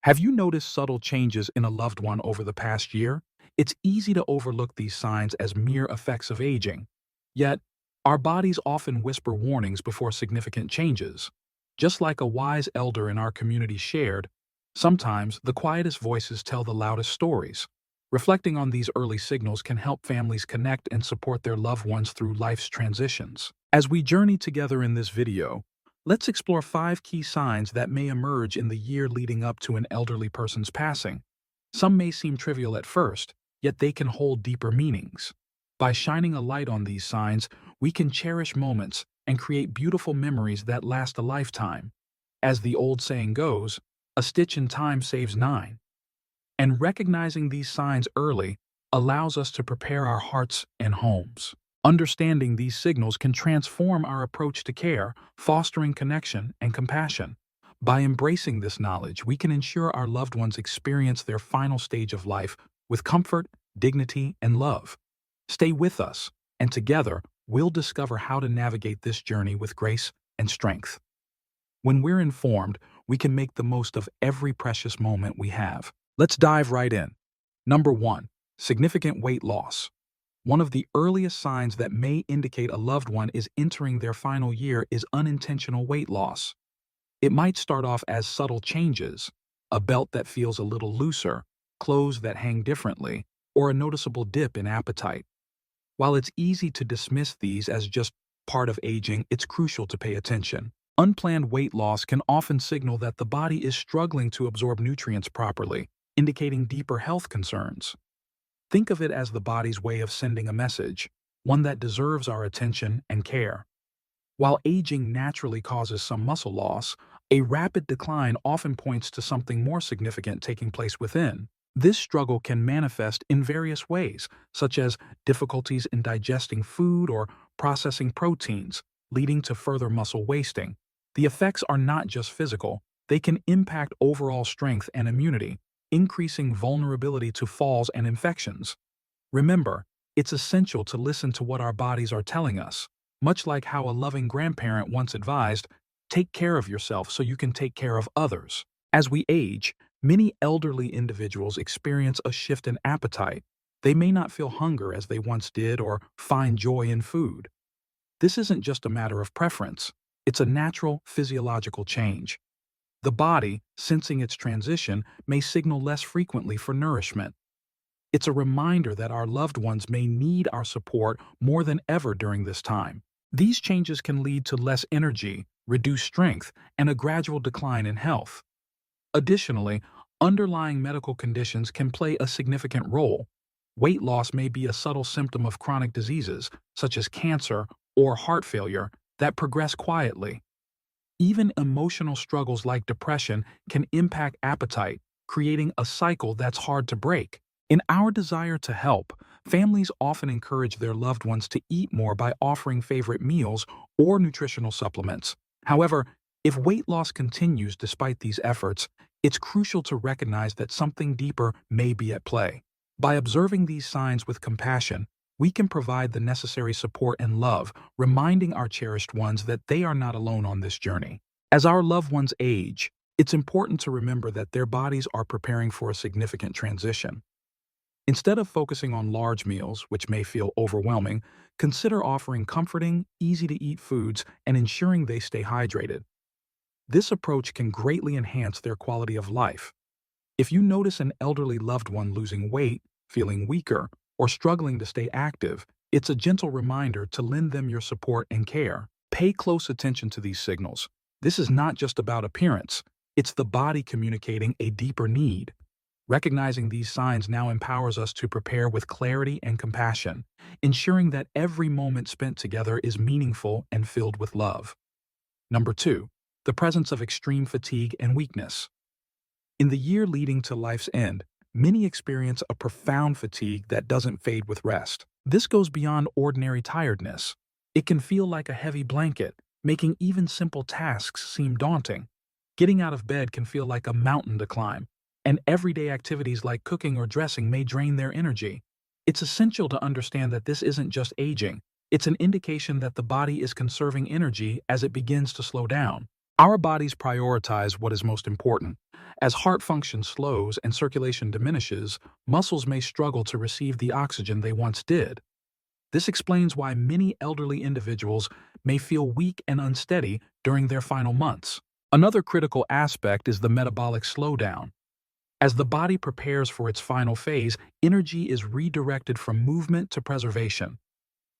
Have you noticed subtle changes in a loved one over the past year? It's easy to overlook these signs as mere effects of aging. Yet, our bodies often whisper warnings before significant changes. Just like a wise elder in our community shared, sometimes the quietest voices tell the loudest stories. Reflecting on these early signals can help families connect and support their loved ones through life's transitions. As we journey together in this video, let's explore 5 key signs that may emerge in the year leading up to an elderly person's passing. Some may seem trivial at first, yet they can hold deeper meanings. By shining a light on these signs, we can cherish moments and create beautiful memories that last a lifetime. As the old saying goes, a stitch in time saves nine. And recognizing these signs early allows us to prepare our hearts and homes. Understanding these signals can transform our approach to care, fostering connection and compassion. By embracing this knowledge, we can ensure our loved ones experience their final stage of life with comfort, dignity, and love. Stay with us, and together, we'll discover how to navigate this journey with grace and strength. When we're informed, we can make the most of every precious moment we have. Let's dive right in. Number 1. Significant weight loss. One of the earliest signs that may indicate a loved one is entering their final year is unintentional weight loss. It might start off as subtle changes, a belt that feels a little looser, clothes that hang differently, or a noticeable dip in appetite. While it's easy to dismiss these as just part of aging, it's crucial to pay attention. Unplanned weight loss can often signal that the body is struggling to absorb nutrients properly, indicating deeper health concerns. Think of it as the body's way of sending a message, one that deserves our attention and care. While aging naturally causes some muscle loss, a rapid decline often points to something more significant taking place within. This struggle can manifest in various ways, such as difficulties in digesting food or processing proteins, leading to further muscle wasting. The effects are not just physical, they can impact overall strength and immunity, increasing vulnerability to falls and infections. Remember, it's essential to listen to what our bodies are telling us. Much like how a loving grandparent once advised, take care of yourself so you can take care of others. As we age, many elderly individuals experience a shift in appetite. They may not feel hunger as they once did or find joy in food. This isn't just a matter of preference, it's a natural physiological change. The body, sensing its transition, may signal less frequently for nourishment. It's a reminder that our loved ones may need our support more than ever during this time. These changes can lead to less energy, reduced strength, and a gradual decline in health. Additionally, underlying medical conditions can play a significant role. Weight loss may be a subtle symptom of chronic diseases, such as cancer or heart failure, that progress quietly. Even emotional struggles like depression can impact appetite, creating a cycle that's hard to break. In our desire to help, families often encourage their loved ones to eat more by offering favorite meals or nutritional supplements. However, if weight loss continues despite these efforts, it's crucial to recognize that something deeper may be at play. By observing these signs with compassion, we can provide the necessary support and love, reminding our cherished ones that they are not alone on this journey. As our loved ones age, it's important to remember that their bodies are preparing for a significant transition. Instead of focusing on large meals, which may feel overwhelming, consider offering comforting, easy-to-eat foods and ensuring they stay hydrated. This approach can greatly enhance their quality of life. If you notice an elderly loved one losing weight, feeling weaker, or struggling to stay active, it's a gentle reminder to lend them your support and care. Pay close attention to these signals. This is not just about appearance, it's the body communicating a deeper need. Recognizing these signs now empowers us to prepare with clarity and compassion, ensuring that every moment spent together is meaningful and filled with love. Number 2. The presence of extreme fatigue and weakness. In the year leading to life's end, many experience a profound fatigue that doesn't fade with rest. This goes beyond ordinary tiredness. It can feel like a heavy blanket, making even simple tasks seem daunting. Getting out of bed can feel like a mountain to climb, and everyday activities like cooking or dressing may drain their energy. It's essential to understand that this isn't just aging, it's an indication that the body is conserving energy as it begins to slow down. Our bodies prioritize what is most important. As heart function slows and circulation diminishes, muscles may struggle to receive the oxygen they once did. This explains why many elderly individuals may feel weak and unsteady during their final months. Another critical aspect is the metabolic slowdown. As the body prepares for its final phase, energy is redirected from movement to preservation.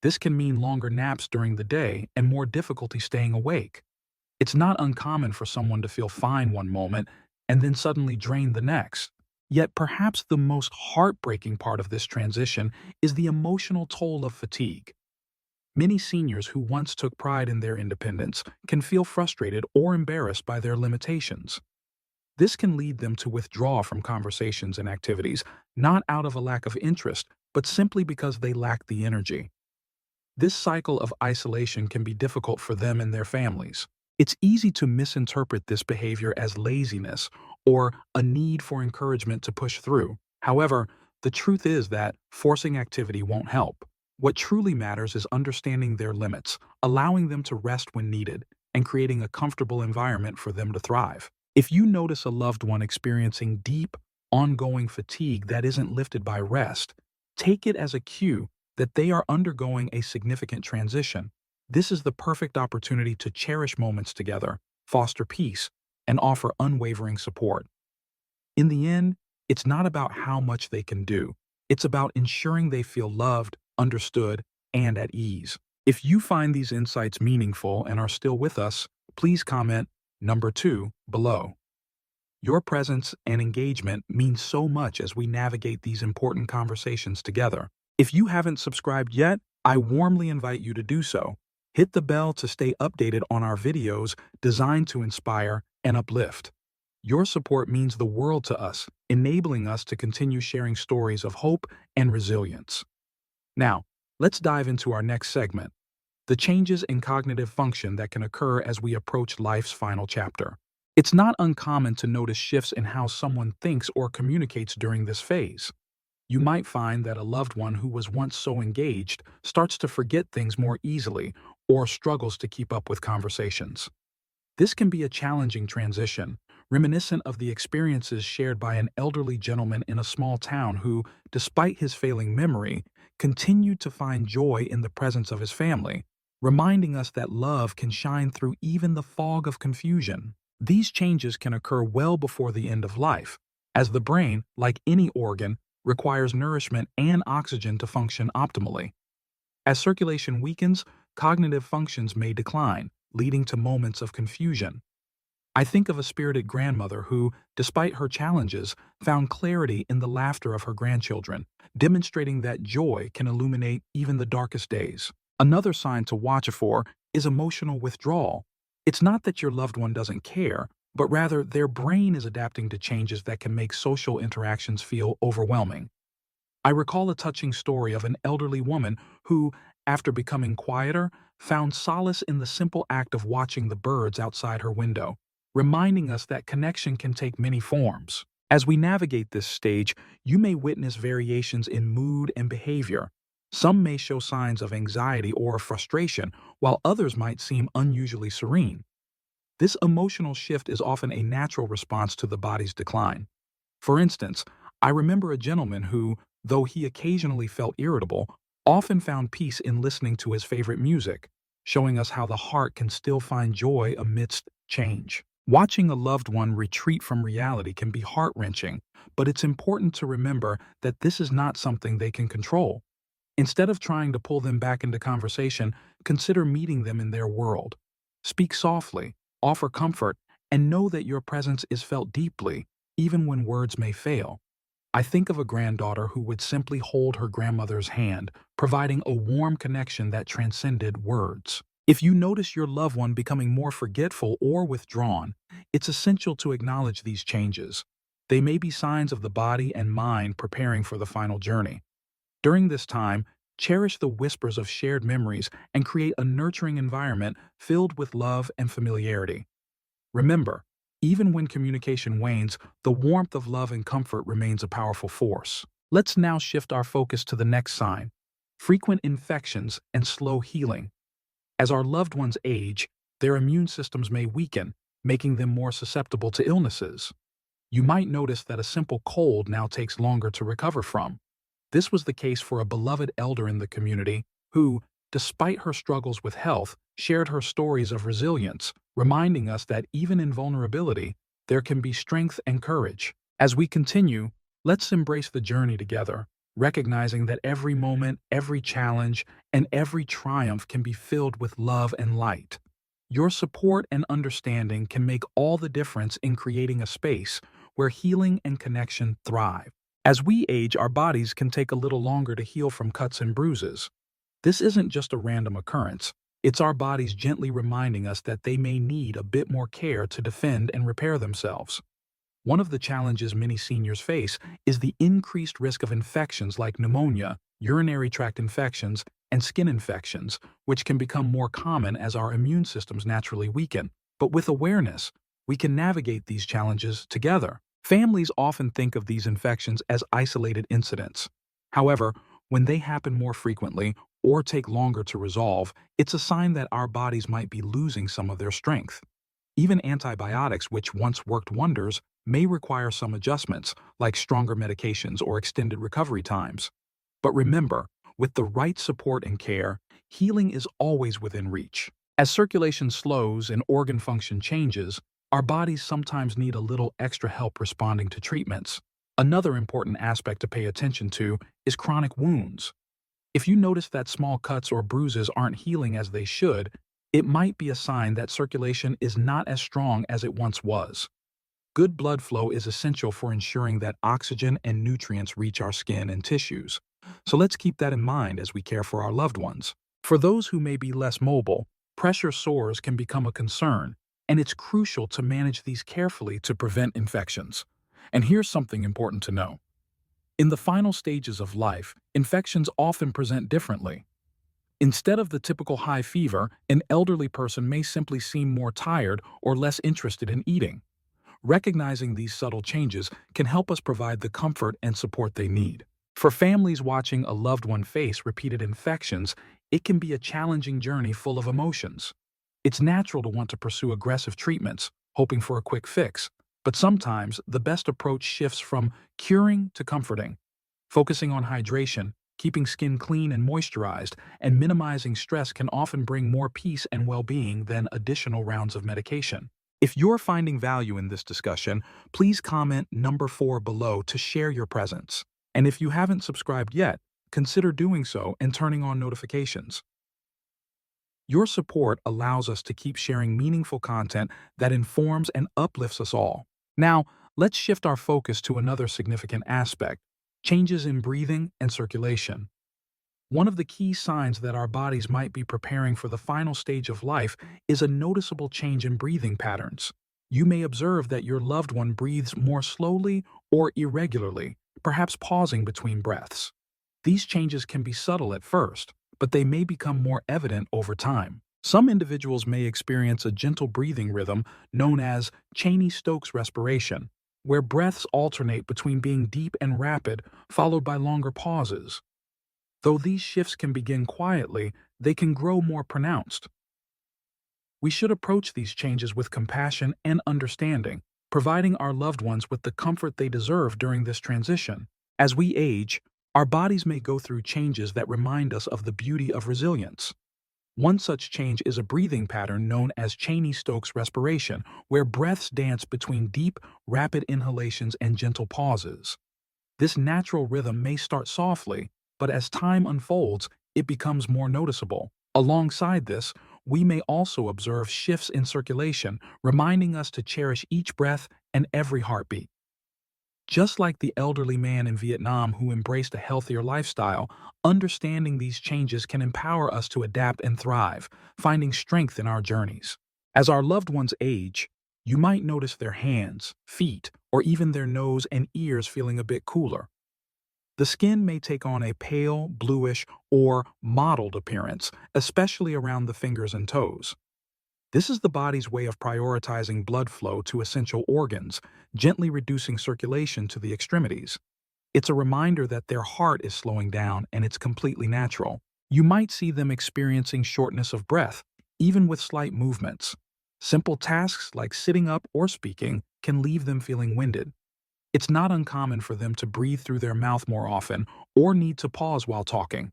This can mean longer naps during the day and more difficulty staying awake. It's not uncommon for someone to feel fine one moment and then suddenly drained the next. Yet perhaps the most heartbreaking part of this transition is the emotional toll of fatigue. Many seniors who once took pride in their independence can feel frustrated or embarrassed by their limitations. This can lead them to withdraw from conversations and activities, not out of a lack of interest, but simply because they lack the energy. This cycle of isolation can be difficult for them and their families. It's easy to misinterpret this behavior as laziness or a need for encouragement to push through. However, the truth is that forcing activity won't help. What truly matters is understanding their limits, allowing them to rest when needed, and creating a comfortable environment for them to thrive. If you notice a loved one experiencing deep, ongoing fatigue that isn't lifted by rest, take it as a cue that they are undergoing a significant transition. This is the perfect opportunity to cherish moments together, foster peace, and offer unwavering support. In the end, it's not about how much they can do. It's about ensuring they feel loved, understood, and at ease. If you find these insights meaningful and are still with us, please comment number 2 below. Your presence and engagement mean so much as we navigate these important conversations together. If you haven't subscribed yet, I warmly invite you to do so. Hit the bell to stay updated on our videos designed to inspire and uplift. Your support means the world to us, enabling us to continue sharing stories of hope and resilience. Now, let's dive into our next segment, the changes in cognitive function that can occur as we approach life's final chapter. It's not uncommon to notice shifts in how someone thinks or communicates during this phase. You might find that a loved one who was once so engaged starts to forget things more easily or struggles to keep up with conversations. This can be a challenging transition, reminiscent of the experiences shared by an elderly gentleman in a small town who, despite his failing memory, continued to find joy in the presence of his family, reminding us that love can shine through even the fog of confusion. These changes can occur well before the end of life, as the brain, like any organ, requires nourishment and oxygen to function optimally. As circulation weakens, cognitive functions may decline, leading to moments of confusion. I think of a spirited grandmother who, despite her challenges, found clarity in the laughter of her grandchildren, demonstrating that joy can illuminate even the darkest days. Another sign to watch for is emotional withdrawal. It's not that your loved one doesn't care, but rather their brain is adapting to changes that can make social interactions feel overwhelming. I recall a touching story of an elderly woman who, after becoming quieter, found solace in the simple act of watching the birds outside her window, reminding us that connection can take many forms. As we navigate this stage, you may witness variations in mood and behavior. Some may show signs of anxiety or frustration, while others might seem unusually serene. This emotional shift is often a natural response to the body's decline. For instance, I remember a gentleman who, though he occasionally felt irritable, often found peace in listening to his favorite music, showing us how the heart can still find joy amidst change. Watching a loved one retreat from reality can be heart-wrenching, but it's important to remember that this is not something they can control. Instead of trying to pull them back into conversation, consider meeting them in their world. Speak softly, offer comfort, and know that your presence is felt deeply, even when words may fail. I think of a granddaughter who would simply hold her grandmother's hand, providing a warm connection that transcended words. If you notice your loved one becoming more forgetful or withdrawn, it's essential to acknowledge these changes. They may be signs of the body and mind preparing for the final journey. During this time, cherish the whispers of shared memories and create a nurturing environment filled with love and familiarity. Remember, even when communication wanes, the warmth of love and comfort remains a powerful force. Let's now shift our focus to the next sign: frequent infections and slow healing. As our loved ones age, their immune systems may weaken, making them more susceptible to illnesses. You might notice that a simple cold now takes longer to recover from. This was the case for a beloved elder in the community who, despite her struggles with health, shared her stories of resilience, reminding us that even in vulnerability, there can be strength and courage. As we continue, let's embrace the journey together, recognizing that every moment, every challenge, and every triumph can be filled with love and light. Your support and understanding can make all the difference in creating a space where healing and connection thrive. As we age, our bodies can take a little longer to heal from cuts and bruises. This isn't just a random occurrence. It's our bodies gently reminding us that they may need a bit more care to defend and repair themselves. One of the challenges many seniors face is the increased risk of infections like pneumonia, urinary tract infections, and skin infections, which can become more common as our immune systems naturally weaken. But with awareness, we can navigate these challenges together. Families often think of these infections as isolated incidents. However, when they happen more frequently or take longer to resolve, it's a sign that our bodies might be losing some of their strength. Even antibiotics, which once worked wonders, may require some adjustments, like stronger medications or extended recovery times. But remember, with the right support and care, healing is always within reach. As circulation slows and organ function changes, our bodies sometimes need a little extra help responding to treatments. Another important aspect to pay attention to is chronic wounds. If you notice that small cuts or bruises aren't healing as they should, it might be a sign that circulation is not as strong as it once was. Good blood flow is essential for ensuring that oxygen and nutrients reach our skin and tissues. So let's keep that in mind as we care for our loved ones. For those who may be less mobile, pressure sores can become a concern, and it's crucial to manage these carefully to prevent infections. And here's something important to know. In the final stages of life, infections often present differently. Instead of the typical high fever, an elderly person may simply seem more tired or less interested in eating. Recognizing these subtle changes can help us provide the comfort and support they need. For families watching a loved one face repeated infections, it can be a challenging journey full of emotions. It's natural to want to pursue aggressive treatments, hoping for a quick fix, but sometimes the best approach shifts from curing to comforting. Focusing on hydration, keeping skin clean and moisturized, and minimizing stress can often bring more peace and well-being than additional rounds of medication. If you're finding value in this discussion, please comment number 4 below to share your presence. And if you haven't subscribed yet, consider doing so and turning on notifications. Your support allows us to keep sharing meaningful content that informs and uplifts us all. Now, let's shift our focus to another significant aspect: changes in breathing and circulation. One of the key signs that our bodies might be preparing for the final stage of life is a noticeable change in breathing patterns. You may observe that your loved one breathes more slowly or irregularly, perhaps pausing between breaths. These changes can be subtle at first, but they may become more evident over time. Some individuals may experience a gentle breathing rhythm known as Cheney-Stokes respiration, where breaths alternate between being deep and rapid, followed by longer pauses. Though these shifts can begin quietly, they can grow more pronounced. We should approach these changes with compassion and understanding, providing our loved ones with the comfort they deserve during this transition. As we age, our bodies may go through changes that remind us of the beauty of resilience. One such change is a breathing pattern known as Cheney-Stokes respiration, where breaths dance between deep, rapid inhalations and gentle pauses. This natural rhythm may start softly, but as time unfolds, it becomes more noticeable. Alongside this, we may also observe shifts in circulation, reminding us to cherish each breath and every heartbeat. Just like the elderly man in Vietnam who embraced a healthier lifestyle, understanding these changes can empower us to adapt and thrive, finding strength in our journeys. As our loved ones age, you might notice their hands, feet, or even their nose and ears feeling a bit cooler. The skin may take on a pale, bluish, or mottled appearance, especially around the fingers and toes. This is the body's way of prioritizing blood flow to essential organs, gently reducing circulation to the extremities. It's a reminder that their heart is slowing down and it's completely natural. You might see them experiencing shortness of breath, even with slight movements. Simple tasks like sitting up or speaking can leave them feeling winded. It's not uncommon for them to breathe through their mouth more often or need to pause while talking.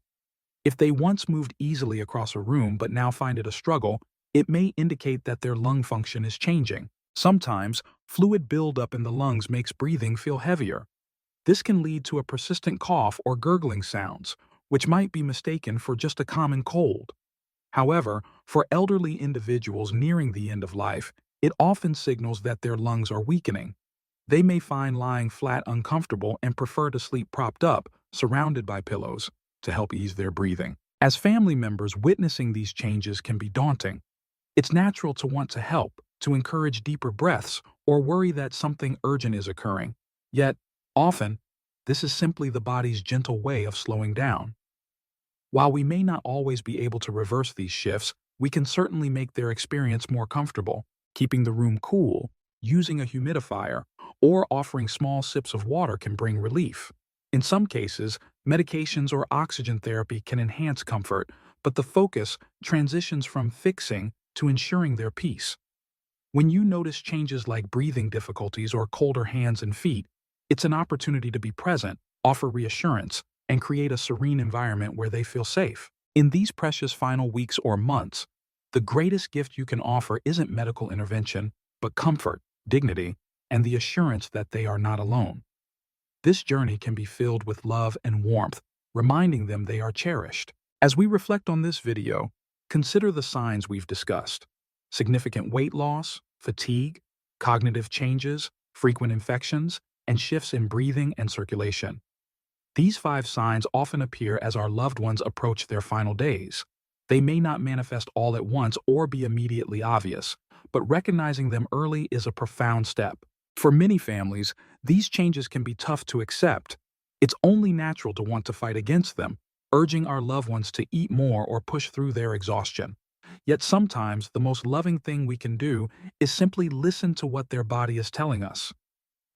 If they once moved easily across a room but now find it a struggle, it may indicate that their lung function is changing. Sometimes, fluid buildup in the lungs makes breathing feel heavier. This can lead to a persistent cough or gurgling sounds, which might be mistaken for just a common cold. However, for elderly individuals nearing the end of life, it often signals that their lungs are weakening. They may find lying flat uncomfortable and prefer to sleep propped up, surrounded by pillows, to help ease their breathing. As family members, witnessing these changes can be daunting. It's natural to want to help, to encourage deeper breaths, or worry that something urgent is occurring. Yet, often, this is simply the body's gentle way of slowing down. While we may not always be able to reverse these shifts, we can certainly make their experience more comfortable. Keeping the room cool, using a humidifier, or offering small sips of water can bring relief. In some cases, medications or oxygen therapy can enhance comfort, but the focus transitions from fixing to ensuring their peace. When you notice changes like breathing difficulties or colder hands and feet, it's an opportunity to be present, offer reassurance, and create a serene environment where they feel safe. In these precious final weeks or months, the greatest gift you can offer isn't medical intervention, but comfort, dignity, and the assurance that they are not alone. This journey can be filled with love and warmth, reminding them they are cherished. As we reflect on this video, consider the signs we've discussed: significant weight loss, fatigue, cognitive changes, frequent infections, and shifts in breathing and circulation. These 5 signs often appear as our loved ones approach their final days. They may not manifest all at once or be immediately obvious, but recognizing them early is a profound step. For many families, these changes can be tough to accept. It's only natural to want to fight against them, urging our loved ones to eat more or push through their exhaustion. Yet sometimes the most loving thing we can do is simply listen to what their body is telling us.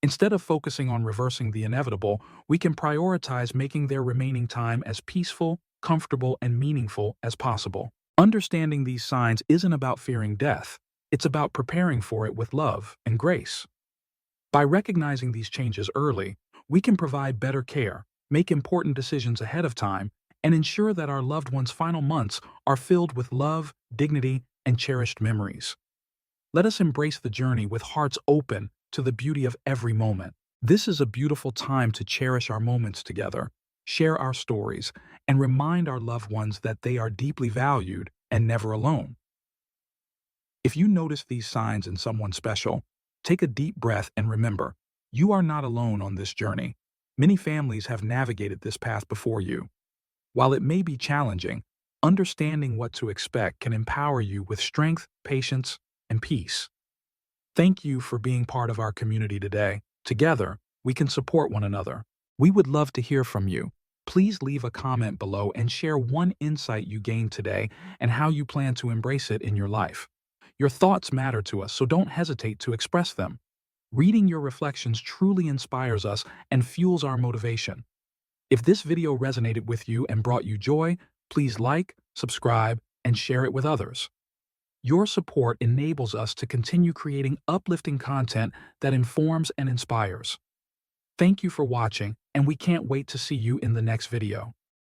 Instead of focusing on reversing the inevitable, we can prioritize making their remaining time as peaceful, comfortable, and meaningful as possible. Understanding these signs isn't about fearing death. It's about preparing for it with love and grace. By recognizing these changes early, we can provide better care, make important decisions ahead of time, and ensure that our loved ones' final months are filled with love, dignity, and cherished memories. Let us embrace the journey with hearts open to the beauty of every moment. This is a beautiful time to cherish our moments together, share our stories, and remind our loved ones that they are deeply valued and never alone. If you notice these signs in someone special, take a deep breath and remember, you are not alone on this journey. Many families have navigated this path before you. While it may be challenging, understanding what to expect can empower you with strength, patience, and peace. Thank you for being part of our community today. Together, we can support one another. We would love to hear from you. Please leave a comment below and share one insight you gained today and how you plan to embrace it in your life. Your thoughts matter to us, so don't hesitate to express them. Reading your reflections truly inspires us and fuels our motivation. If this video resonated with you and brought you joy, please like, subscribe, and share it with others. Your support enables us to continue creating uplifting content that informs and inspires. Thank you for watching, and we can't wait to see you in the next video.